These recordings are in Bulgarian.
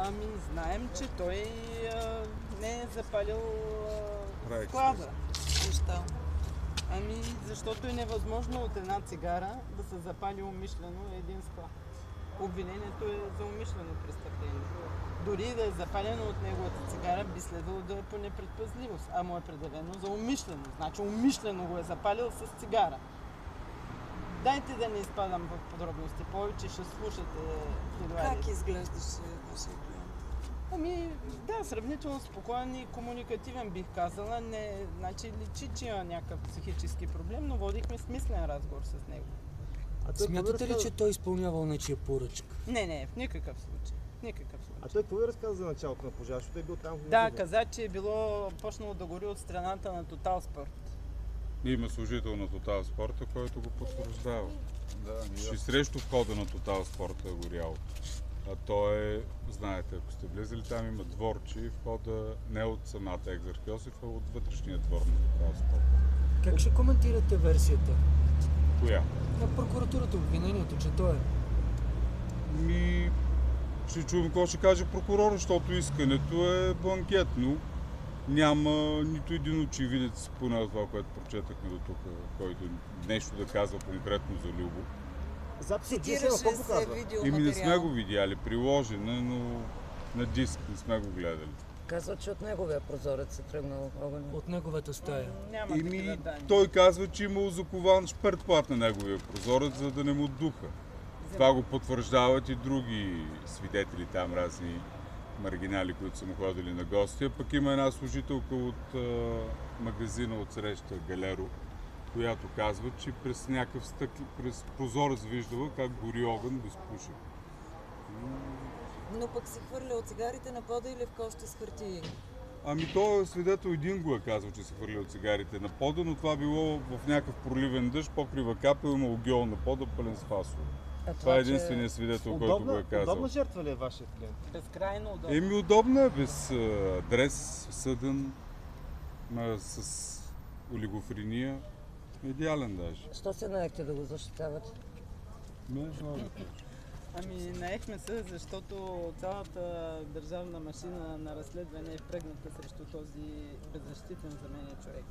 Ами, знаем, че той не е запалил склада. Защо? Ами, защото е невъзможно от една цигара да се запали умишлено един склад. Обвинението е за умишлено престъпление. Дори да е запалено от неговата цигара, би следвало да е по непредпазливост, а му е предявено за умишлено. Значи умишлено го е запалил с цигара. Дайте да не изпадам в подробности повече, ще слушате следващите. Как изглеждаше вашия клиент? Ами, да, сравнително спокоен и комуникативен бих казала. Не, значи личи, че има някакъв психически проблем, но водихме смислен разговор с него. Смятате ли, че той изпълнявал нечия поръчка? Не, в никакъв случай. В никакъв случай. А той какво ви разказа за началото на пожара? Защото е бил там? Да, каза, че е било почнало да гори от страната на Тотал Спорт. Има служител на Тотал Спорта, който го потвърждава. Че срещу входа на Тотал Спорта е горял. А то е, знаете, ако сте влезли там, има дворче и входа не от самата Екзарх Йосиф, а от вътрешния двор на Тотал Спорта. Как ще коментирате версията Коя? на прокуратурата, обвинението, че той е? Ще чуем какво ще каже прокурор, защото искането е бланкетно. Няма нито един очевидец, поне от това, което прочетахме до тук, който нещо да казва конкретно за Любо. Цитираше се видеоматериал. Не сме го видяли, приложено, но на диск не сме го гледали. Казва, че от неговия прозорец е тръгнал огън. От неговата стая. Няма такива данни. Той казва, че имал закован шпертплат на неговия прозорец, за да не му духа. Това го потвърждават и други свидетели там, разни маргинали, които са му ходили на гости. Пък има една служителка от магазина от среща Галеро, която казва, че през някакъв през прозорец виждала как гори огън без пушек. Но пък се хвърля от цигарите на пода или в кошта с хартии? Ами той свидетел един го е казал, че се хвърля от цигарите на пода, но това било в някакъв проливен дъжд, покрива капел, има огьол на пода, пълен с фасове. Това е единственият свидетел, който го е казал. Удобна жертва ли е вашият клиент? Безкрайно удобно. Удобна е, без адрес, съден, с олигофрения. Идеален даже. Що се наехте да го защитавате? Не знам. Ами, наехме се, защото цялата държавна машина на разследване е впрегната срещу този беззащитен за мен човек.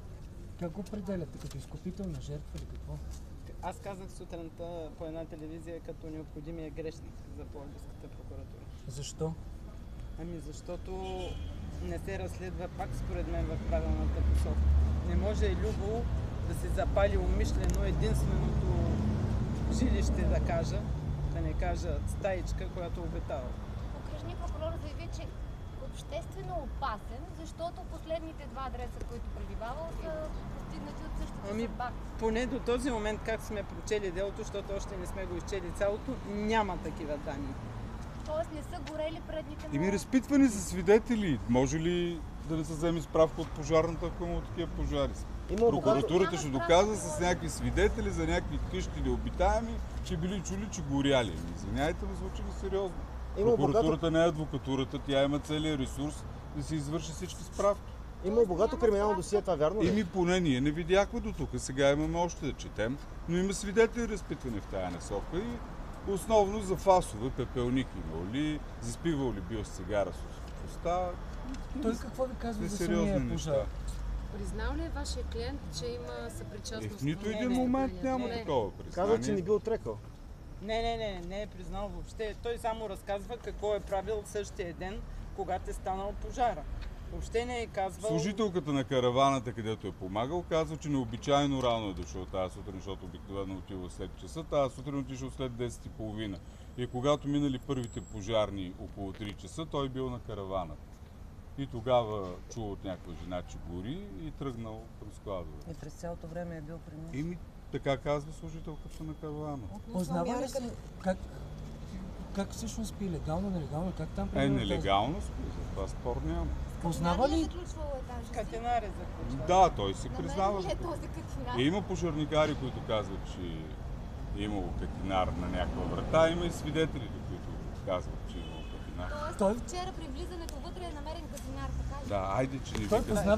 Как го определяте? Като изкупителна жертва или какво? Аз казах сутринта по една телевизия като необходимия грешник за Пловдивската прокуратура. Защо? Ами защото не се разследва пак според мен в правилната посока. Не може Любо да се запали умишлено единственото жилище, да кажа, да не кажа стаичка, която обитава. Окръжният прокурор заяви, че обществено опасен, защото последните два адреса, които пребивавал, са постигнати от същата съдба. Поне до този момент, как сме прочели делото, защото още не сме го изчели цялото, няма такива данни. Тоест не са горели предните му... Разпитвани са свидетели. Може ли да не се вземе справка от пожарната, ако има такива пожари? Прокуратурата ще доказва с някакви свидетели за някакви къщи необитаеми, че били чули, че горяли. Извиняйте, но звучи сериозно. Прокуратурата не е адвокатурата, тя има целият ресурс да се извърши всички справки. Има богато криминално досие, това вярно ли? Поне ние не видяхме до тук, сега имаме още да четем, но има свидетели разпитвани в тая насока и основно за фасове, пепелник имал ли, заспивал ли бил с цигара с уста. Той какво ви казва за сериозни самия пожар? неща. Признал ли е вашия клиент, че има съпричастност? В нито един момент няма такова признание. Казва, че не бил отрекал. Не е признал въобще. Той само разказва какво е правил същия ден, когато е станал пожара. Въобще не е казвал... Служителката на караваната, където е помагал, казва, че необичайно рано е дошъл тази сутрин, защото обикновено отива след часа. Тази сутрин отишъл след 10:30. И когато минали първите пожарни около 3 часа, той бил на караваната. И тогава чул от някаква жена, че гори и тръгнал към складове. И през цялото време е бил при нас. Така казва служителката на караваната. Познава ли се как всъщност спи? Легално, нелегално? Как там Нелегално спи, за това спор няма. Познава ли? Катинар е заключвал. Да, той се признава. Намерил ли е този катинар? Има пожарникари, които казват, че е имало катинар на някаква врата. Има и свидетели, които казват, че е имало катинар. Тоест, вчера при влизането вътре е намерен катинар, така ли? Да, айде, че не Той вика. познава